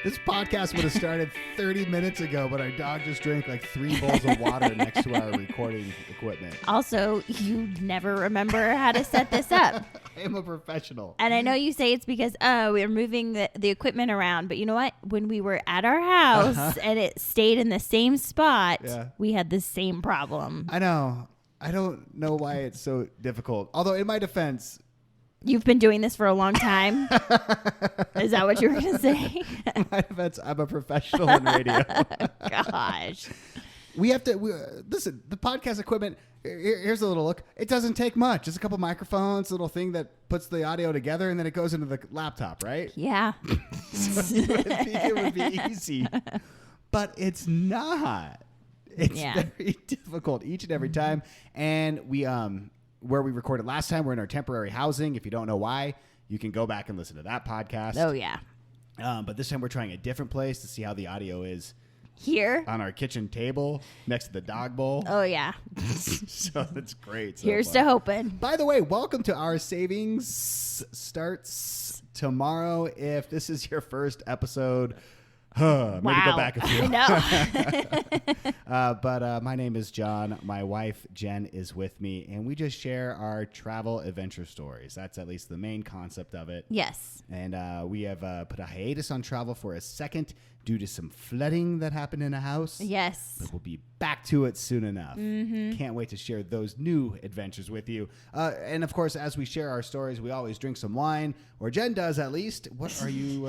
This podcast would have started 30 minutes ago, but our dog just drank like 3 bowls of water next to our recording equipment. Also, you never remember how to set this up. I am a professional. And I know you say it's because, we're moving the equipment around. But you know what? When we were at our house and it stayed in the same spot, we had the same problem. I know. I don't know why it's so difficult. Although, in my defense... You've been doing this for a long time. Is that what you were going to say? In my defense, I'm a professional in radio. Gosh. We have to... listen, the podcast equipment... Here's a little look. It doesn't take much. Just a couple microphones, a little thing that puts the audio together, and then it goes into the laptop, right? Yeah. So you would think it would be easy. But it's not. It's very difficult each and every time. And we... where we recorded last time, we're in our temporary housing. If you don't know why, you can go back and listen to that podcast. Oh, yeah. But this time we're trying a different place to see how the audio is. Here? On our kitchen table next to the dog bowl. Oh, yeah. So that's great. So here's to hoping. By the way, welcome to Our Savings Starts Tomorrow. If this is your first episode... maybe go back a few. But my name is John. My wife, Jen, is with me, and we just share our travel adventure stories. That's at least the main concept of it. Yes. And we have put a hiatus on travel for a second due to some flooding that happened in a house. Yes. But we'll be back to it soon enough. Mm-hmm. Can't wait to share those new adventures with you. And, of course, as we share our stories, we always drink some wine, or Jen does at least. What are you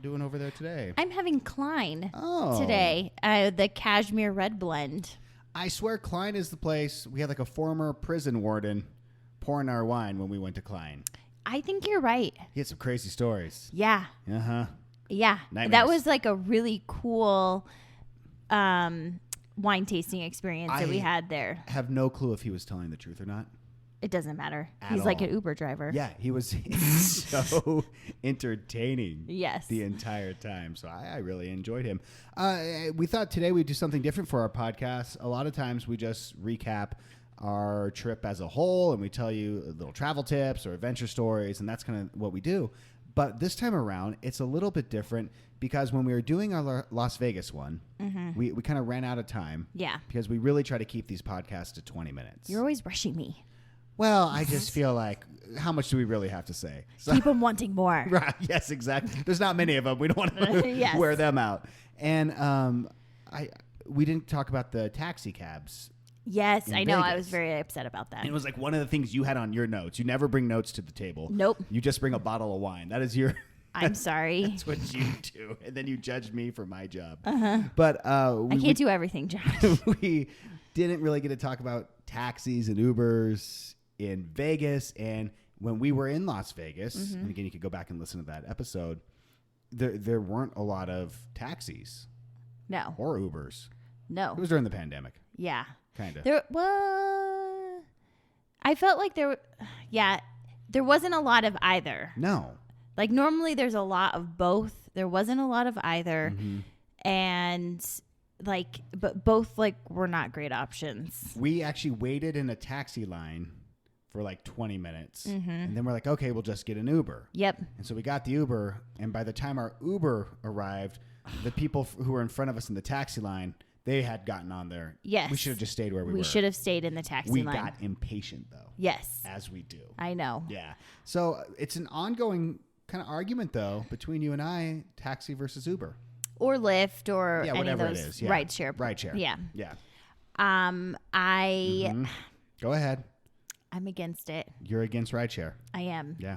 doing over there today? I'm having Klein today, the Cashmere Red Blend. I swear Klein is the place. We had like a former prison warden pouring our wine when we went to Klein. I think you're right. He had some crazy stories. Yeah. Uh-huh. Yeah. Nightmares. That was like a really cool wine tasting experience that we had there. I have no clue if he was telling the truth or not. It doesn't matter. He's like an Uber driver. Yeah, he was so entertaining. Yes. The entire time. So I really enjoyed him. We thought today we'd do something different for our podcast. A lot of times we just recap our trip as a whole and we tell you little travel tips or adventure stories, and that's kind of what we do. But this time around, it's a little bit different because when we were doing our Las Vegas one, we kind of ran out of time. Yeah. Because we really try to keep these podcasts to 20 minutes. You're always rushing me. Well, I just feel like, how much do we really have to say? So, keep them wanting more. Right. Yes, exactly. There's not many of them. We don't want to wear them out. And we didn't talk about the taxi cabs. Yes, I know. Vegas. I was very upset about that. And it was like one of the things you had on your notes. You never bring notes to the table. Nope. You just bring a bottle of wine. That is your... I'm sorry. That's what you do. And then you judged me for my job. Uh-huh. But I can't do everything, John. We didn't really get to talk about taxis and Ubers in Vegas. And when we were in Las Vegas, and again, you could go back and listen to that episode, there weren't a lot of taxis. No. Or Ubers. No. It was during the pandemic. Yeah. Kind of. I felt like there wasn't a lot of either. No. Like normally there's a lot of both. There wasn't a lot of either. And but both were not great options. We actually waited in a taxi line for like 20 minutes. And then we're like, okay, we'll just get an Uber. Yep. And so we got the Uber. And by the time our Uber arrived, the people who were in front of us in the taxi line, they had gotten on there. Yes. We should have just stayed where we were. We should have stayed in the taxi line. We got impatient, though. Yes. As we do. I know. Yeah. So it's an ongoing kind of argument, though, between you and I, taxi versus Uber. Or Lyft or any whatever of those it is. Yeah. rideshare. Yeah. Yeah. Yeah. Go ahead. I'm against it. You're against rideshare. I am. Yeah.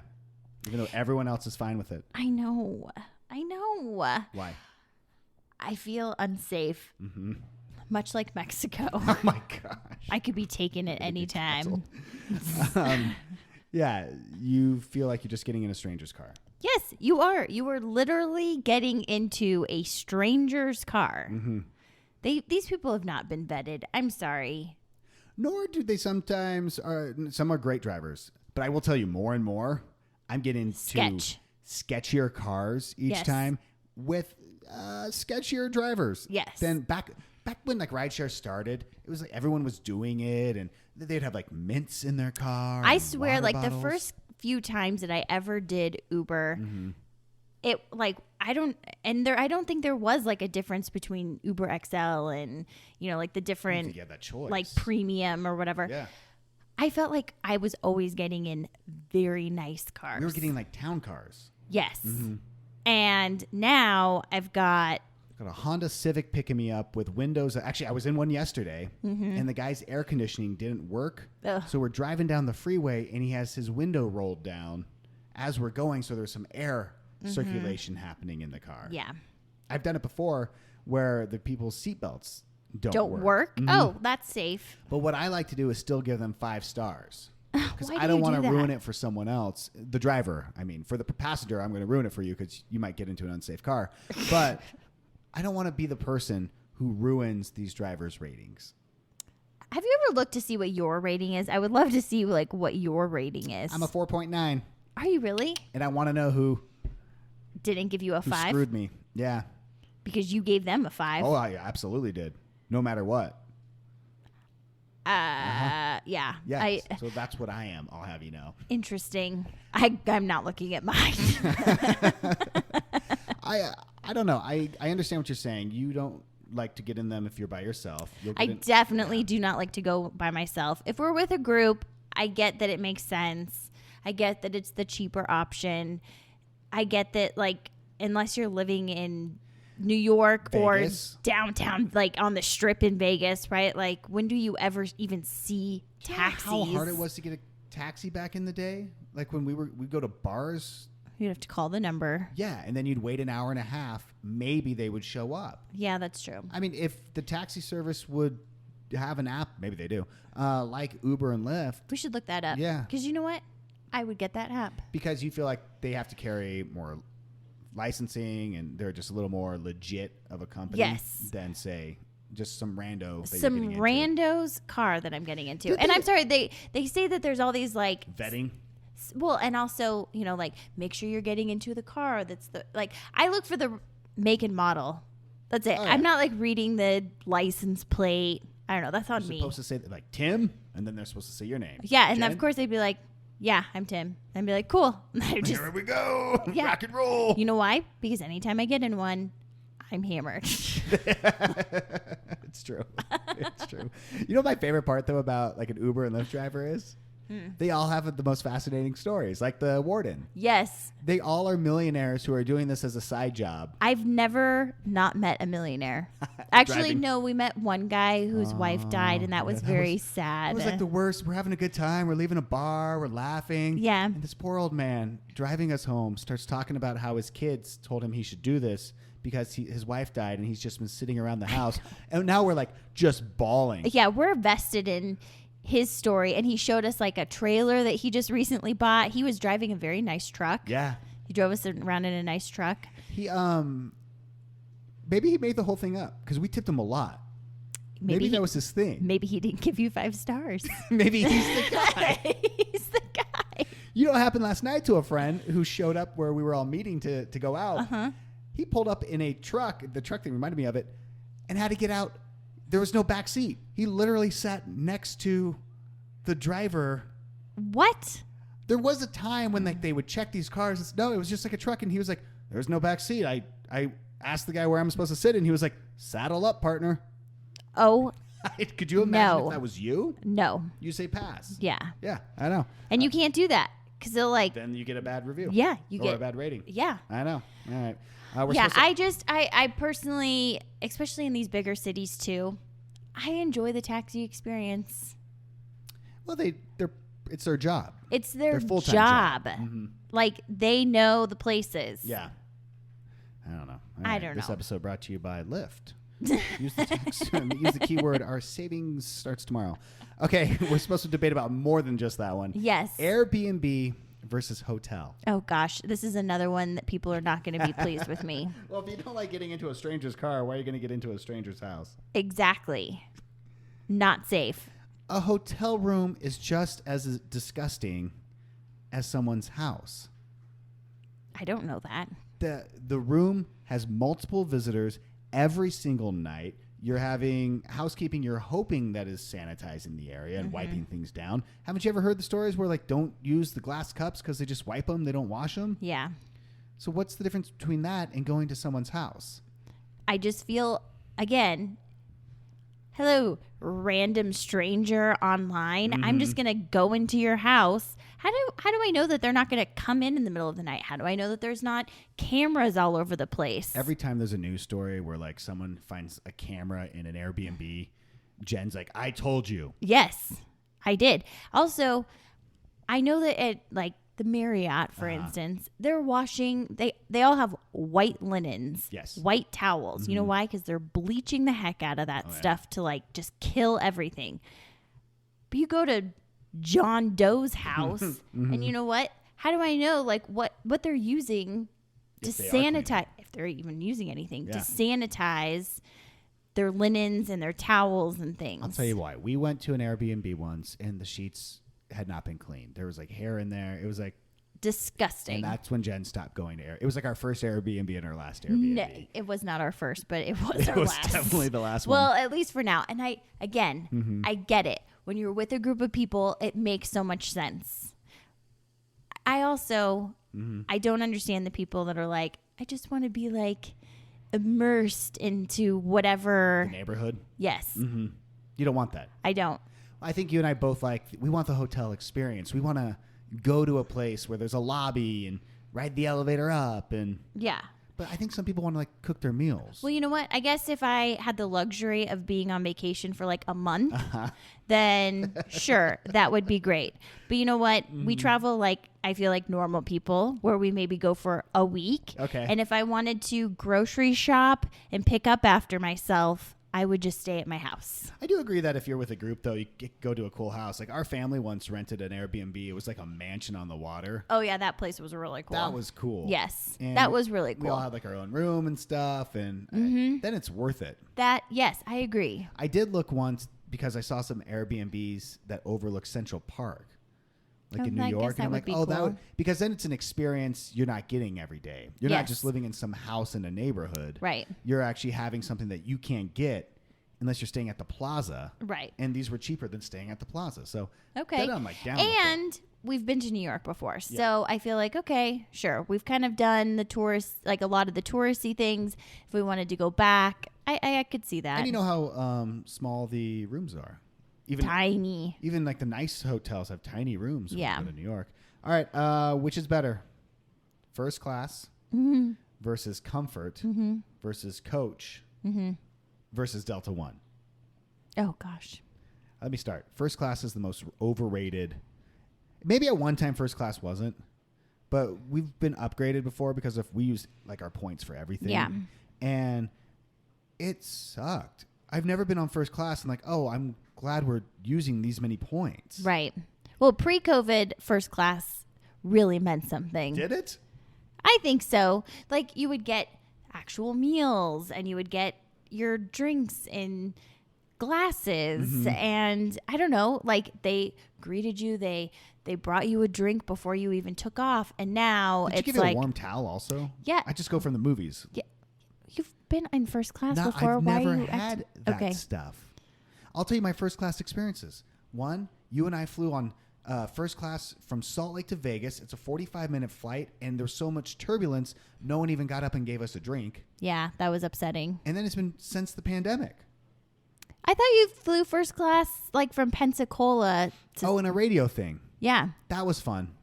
Even though everyone else is fine with it. I know. Why? I feel unsafe. Much like Mexico. Oh my gosh. I could be taken at any time. Yeah, you feel like you're just getting in a stranger's car. Yes, you are. You are literally getting into a stranger's car. These people have not been vetted. I'm sorry. Nor do they sometimes. Some are great drivers. But I will tell you more and more, I'm getting to sketchier cars each time with sketchier drivers. Yes. Then back when like rideshare started, it was like everyone was doing it and they'd have like mints in their car. I swear, like bottles. the first few times that I ever did Uber, it like I don't think there was like a difference between Uber XL and like the different that choice. like premium or whatever. Yeah. I felt like I was always getting in very nice cars. We were getting like town cars. Yes. Mm-hmm. And now I've got a Honda Civic picking me up with windows. Actually, I was in one yesterday, and the guy's air conditioning didn't work. Ugh. So we're driving down the freeway, and he has his window rolled down as we're going, so there's some air circulation happening in the car. Yeah. I've done it before where the people's seatbelts don't work. Mm-hmm. Oh, that's safe. But what I like to do is still give them 5 stars. Because I don't want to ruin it for someone else. The driver, I mean. For the passenger, I'm going to ruin it for you because you might get into an unsafe car. But I don't want to be the person who ruins these drivers' ratings. Have you ever looked to see what your rating is? I would love to see like what your rating is. I'm a 4.9. Are you really? And I want to know who didn't give you a 5. Screwed me. Yeah. Because you gave them a 5. Oh, I absolutely did. No matter what. Yeah. Yes. So that's what I am. I'll have you know. Interesting. I'm not looking at mine. I don't know. I understand what you're saying. You don't like to get in them if you're by yourself. I definitely do not like to go by myself. If we're with a group, I get that it makes sense. I get that it's the cheaper option. I get that, like, unless you're living in New York Vegas. Or downtown, like on the strip in Vegas, right? Like, when do you ever even see taxis? How hard it was to get a taxi back in the day? Like when we'd go to bars. You'd have to call the number. Yeah, and then you'd wait an hour and a half. Maybe they would show up. Yeah, that's true. I mean, if the taxi service would have an app, maybe they do, like Uber and Lyft. We should look that up. Yeah. Because you know what? I would get that app. Because you feel like they have to carry more licensing and they're just a little more legit of a company than, say, just some rando. Some rando's car that I'm getting into. And I'm sorry, they say that there's all these like vetting. Well, and also, like make sure you're getting into the car. That's I look for the make and model. That's it. Oh, yeah. I'm not like reading the license plate. I don't know. That's on me. Supposed to say like Tim, and then they're supposed to say your name. Yeah, and Jen? of course they'd be like, "Yeah, I'm Tim." I'd be like, "Cool." Here we go. Yeah. Rock and roll. You know why? Because anytime I get in one, I'm hammered. It's true. It's true. You know what my favorite part though about like an Uber and Lyft driver is? They all have the most fascinating stories, like the warden. Yes. They all are millionaires who are doing this as a side job. I've never not met a millionaire. Actually, no, we met one guy whose wife died, and that was very sad. It was like the worst. We're having a good time. We're leaving a bar. We're laughing. Yeah. And this poor old man driving us home starts talking about how his kids told him he should do this because his wife died, and he's just been sitting around the house. And now we're like just bawling. Yeah, we're vested in his story, and he showed us like a trailer that he just recently bought. He was driving a very nice truck. Yeah. He drove us around in a nice truck. He maybe he made the whole thing up because we tipped him a lot. Maybe that was his thing. Maybe he didn't give you 5 stars. Maybe he's the guy. He's the guy. You know what happened last night to a friend who showed up where we were all meeting to go out. Uh-huh. He pulled up in a truck, the truck that reminded me of it, and had to get out. There was no back seat. He literally sat next to the driver. What? There was a time when like they would check these cars. No, it was just like a truck, and he was like, "There's no back seat." I asked the guy where I'm supposed to sit, and he was like, "Saddle up, partner." Oh. Could you imagine if that was you? No. You say pass. Yeah. Yeah, I know. And you can't do that because they'll like. Then you get a bad review. Yeah, you get a bad rating. Yeah. I know. All right. I personally, especially in these bigger cities too, I enjoy the taxi experience. Well, it's their job. It's their full-time job. Mm-hmm. Like they know the places. Yeah. I don't know. I don't know. This episode brought to you by Lyft. Use the keyword "our savings starts tomorrow." Okay, we're supposed to debate about more than just that one. Yes. Airbnb versus hotel. Oh gosh, this is another one that people are not going to be pleased with me. Well, if you don't like getting into a stranger's car, why are you going to get into a stranger's house? Exactly. Not safe. A hotel room is just as disgusting as someone's house. I don't know that. The room has multiple visitors every single night. You're having housekeeping. You're hoping that is sanitizing the area and wiping things down. Haven't you ever heard the stories where like don't use the glass cups because they just wipe them, they don't wash them? Yeah. So what's the difference between that and going to someone's house? I just feel, again, hello, random stranger online. I'm just going to go into your house. How do I know that they're not going to come in the middle of the night? How do I know that there's not cameras all over the place? Every time there's a news story where like someone finds a camera in an Airbnb, Jen's like, I told you. Yes, I did. Also, I know that at like the Marriott, for instance, they're washing, they all have white linens, Yes. white towels. You know why? Because they're bleaching the heck out of that stuff to like just kill everything. But you go to John Doe's house and you know what? How do I know like what they're using to sanitize, if they're even using anything, to sanitize their linens and their towels and things? I'll tell you why. We went to an Airbnb once and the sheets had not been cleaned. There was like hair in there. It was like disgusting. And that's when Jen stopped going to It was like our first Airbnb and our last Airbnb. No, it was not our first, but it was our last. It was definitely the last one. Well, at least for now. And I get it. When you're with a group of people, it makes so much sense. I also, I don't understand the people that are like, I just want to be like immersed into whatever. The neighborhood? Yes. You don't want that. I don't. I think you and I both we want the hotel experience. We want to go to a place where there's a lobby and ride the elevator up and yeah. But I think some people want to like cook their meals. Well, you know what? I guess if I had the luxury of being on vacation for like a month, then sure, that would be great. But you know what? We travel like, I feel like normal people where we maybe go for a week. Okay. And if I wanted to grocery shop and pick up after myself, I would just stay at my house. I do agree that if you're with a group, though, you go to a cool house. Like our family once rented an Airbnb. It was like a mansion on the water. Oh, yeah. That place was really cool. That was cool. Yes. And that was really cool. We all had like our own room and stuff. And then it's worth it. Yes, I agree. I did look once because I saw some Airbnbs that overlook Central Park. Like in New York. And I'm like, cool. that would, because then it's an experience you're not getting every day. You're not just living in some house in a neighborhood. Right. You're actually having something that you can't get unless you're staying at the plaza. Right. And these were cheaper than staying at the plaza. So okay. I'm like down. And we've been to New York before. So I feel like, okay, sure. We've kind of done the tourist, like a lot of the touristy things. If we wanted to go back, I could see that. And you know how small the rooms are. Even tiny. Even like the nice hotels have tiny rooms when you go to New York. All right. Which is better? First class versus comfort versus coach versus Delta One. Oh, gosh. Let me start. First class is the most overrated. Maybe at one time first class wasn't, but we've been upgraded before because we use like our points for everything. Yeah. And it sucked. I've never been on first class and like, oh, I'm glad we're using these many points. Right. Well, pre-COVID, first class really meant something. Did it? I think so. Like you would get actual meals and you would get your drinks in glasses and I don't know, like they greeted you, they brought you a drink before you even took off, and now Did it's you give like you a warm towel also? Yeah. I just go from the movies. Yeah. You've been in first class No, before. I've Why never are you had that stuff. I'll tell you my first class experiences. One, you and I flew on first class from Salt Lake to Vegas. It's a 45-minute flight, and there's so much turbulence, no one even got up and gave us a drink. Yeah, that was upsetting. And then it's been since the pandemic. I thought you flew first class like from Pensacola to... in a radio thing. Yeah. That was fun.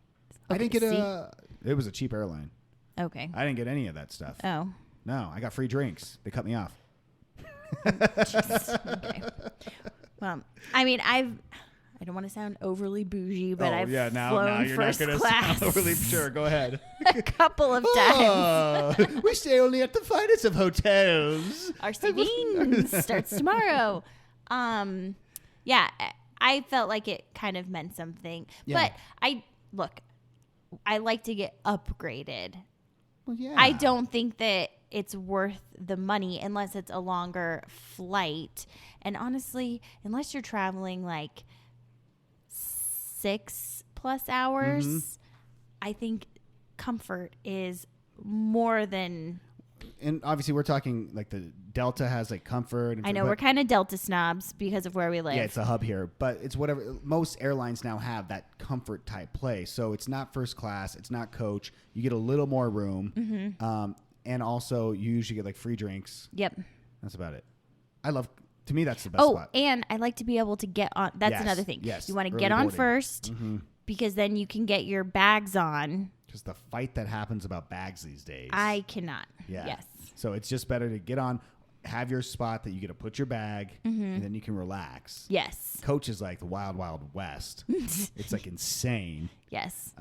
Okay, I didn't get it was a cheap airline. Okay. I didn't get any of that stuff. Oh. No, I got free drinks. They cut me off. Okay. Well, I mean, I don't want to sound overly bougie, but I've flown you're first not gonna class. sound overly sure. Go ahead. A couple of times. We stay only at the finest of hotels. RC Beans starts tomorrow. Yeah, I felt like it kind of meant something. Yeah. But I like to get upgraded. Well, yeah. I don't think that it's worth the money unless it's a longer flight. And honestly, unless you're traveling like 6+ hours, I think comfort is more than and obviously we're talking like the Delta has like comfort. And I know we're kind of Delta snobs because of where we live. Yeah, it's a hub here, but it's whatever. Most airlines now have that comfort type place. So it's not first class. It's not coach. You get a little more room. Mm-hmm. And also you usually get like free drinks. Yep. That's about it. To me, that's the best spot. Oh, and I like to be able to get on. That's another thing. Yes. You want to get on boarding. first because then you can get your bags on. Just the fight that happens about bags these days. I cannot. Yeah. Yes. So it's just better to get on, have your spot that you get to put your bag, and then you can relax. Yes. Coach is like the wild, wild west. It's like insane. Yes.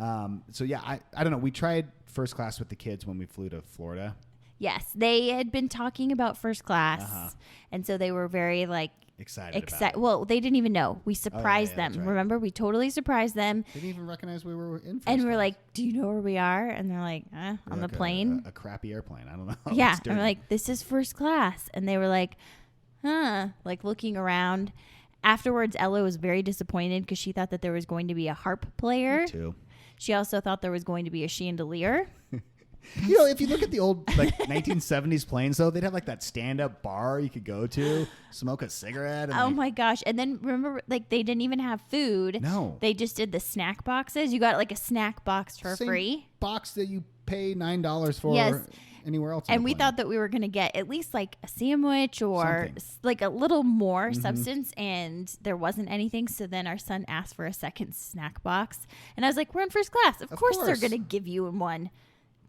So yeah, I don't know. We tried first class with the kids when we flew to Florida. Yes, they had been talking about first class, and so they were very like excited. Well, they didn't even know. We surprised them. Right. Remember, we totally surprised them. They didn't even recognize we were in first and class. we're like, "Do you know where we are?" And they're like, on like the plane, a crappy airplane. I don't know. Yeah, and we're like, "This is first class," and they were like, like looking around. Afterwards, Ella was very disappointed because she thought that there was going to be a harp player. Me too. She also thought there was going to be a chandelier. You know, if you look at the old like 1970s planes, though, they'd have like that stand-up bar you could go to, smoke a cigarette. And my gosh! And then remember, like they didn't even have food. No, they just did the snack boxes. You got like a snack box for free. Box that you pay $9 for. Yes. Anywhere else. And we thought that we were going to get at least like a sandwich or like a little more substance, and there wasn't anything. So then our son asked for a second snack box, and I was like, "We're in first class. Of course they're going to give you one."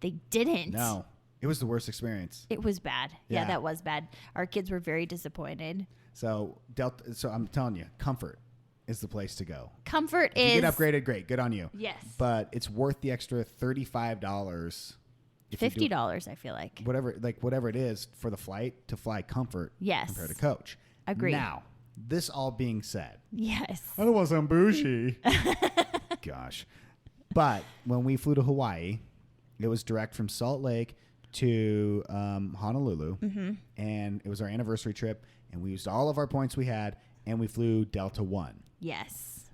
They didn't. No. It was the worst experience. It was bad. Yeah, that was bad. Our kids were very disappointed. So I'm telling you, comfort is the place to go. Comfort if you get upgraded, great. Good on you. Yes. But it's worth the extra $35. $50, I feel like. Whatever it is for the flight to fly comfort compared to coach. Agreed. Now, this all being said. Yes. I don't want some bougie. Gosh. But when we flew to Hawaii, it was direct from Salt Lake to Honolulu, and it was our anniversary trip, and we used all of our points we had, and we flew Delta One. Yes.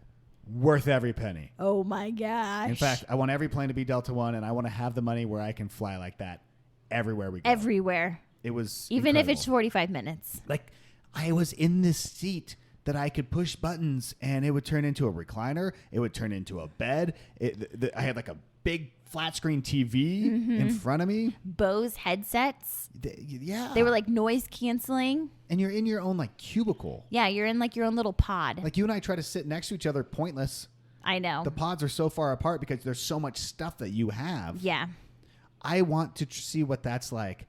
Worth every penny. Oh, my gosh. In fact, I want every plane to be Delta One, and I want to have the money where I can fly like that everywhere we go. Everywhere. It was even incredible. if it's 45 minutes. Like, I was in this seat that I could push buttons, and it would turn into a recliner. It would turn into a bed. I had like a big flat screen TV in front of me. Bose headsets. Yeah. They were like noise canceling. And you're in your own like cubicle. Yeah, you're in like your own little pod. Like you and I try to sit next to each other pointless. I know. The pods are so far apart because there's so much stuff that you have. Yeah. I want to see what that's like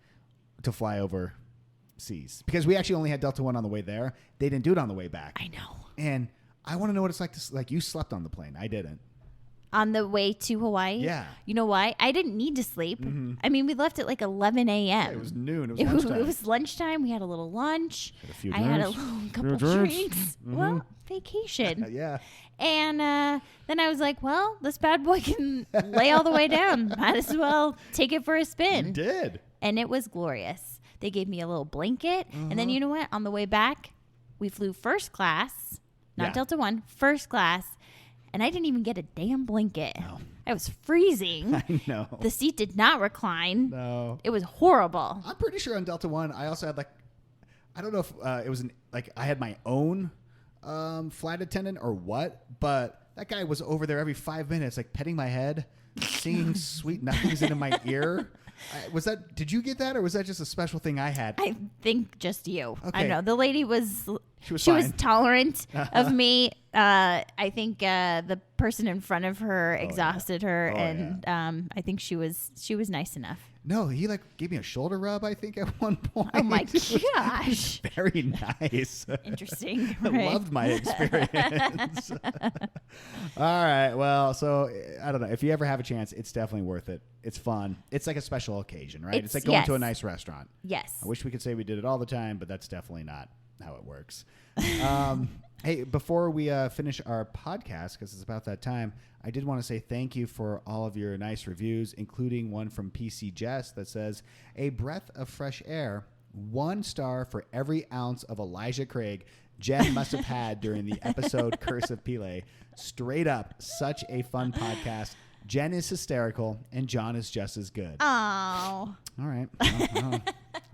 to fly overseas. Because we actually only had Delta One on the way there. They didn't do it on the way back. I know. And I want to know what it's like to, like, you slept on the plane. I didn't. On the way to Hawaii? Yeah. You know why? I didn't need to sleep. I mean, we left at like 11 a.m. Yeah, it was noon. It was lunchtime. It was lunchtime. We had a little lunch. I had a couple drinks. Well, vacation. Yeah. And then I was like, well, this bad boy can lay all the way down. Might as well take it for a spin. You did. And it was glorious. They gave me a little blanket. And then you know what? On the way back, we flew first class, not Delta One, first class. And I didn't even get a damn blanket. No. I was freezing. I know. The seat did not recline. No. It was horrible. I'm pretty sure on Delta One, I also had like, I don't know if it was I had my own flight attendant or what, but that guy was over there every 5 minutes, like petting my head, singing sweet nothings into my ear. Did you get that, or was that just a special thing I had? I think just you. Okay. I don't know. The lady was she was tolerant of me. I think the person in front of her exhausted her, and I think she was nice enough. No, he like gave me a shoulder rub, I think, at one point. Oh my gosh. Very nice. Interesting. I Right. loved my experience. All right. Well, so I don't know. If you ever have a chance, it's definitely worth it. It's fun. It's like a special occasion, right? It's like going to a nice restaurant. Yes. I wish we could say we did it all the time, but that's definitely not how it works. Hey, before we finish our podcast, because it's about that time, I did want to say thank you for all of your nice reviews, including one from PC Jess that says, a breath of fresh air, 1 star for every ounce of Elijah Craig Jen must have had during the episode Curse of Pele. Straight up, such a fun podcast. Jen is hysterical, and Jon is just as good. Oh. All right. Well,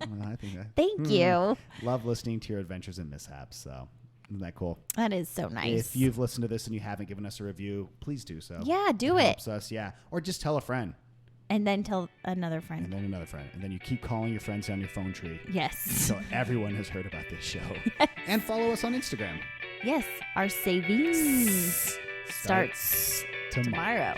Well, I think that. Thank you. Love listening to your adventures and mishaps. So isn't that cool? That is so nice. If you've listened to this and you haven't given us a review, please do so. Yeah, do it. Helps us, yeah. Or just tell a friend. And then tell another friend. And then another friend. And then you keep calling your friends down your phone tree. Yes. So everyone has heard about this show. Yes. And follow us on Instagram. Yes. Our savings starts tomorrow.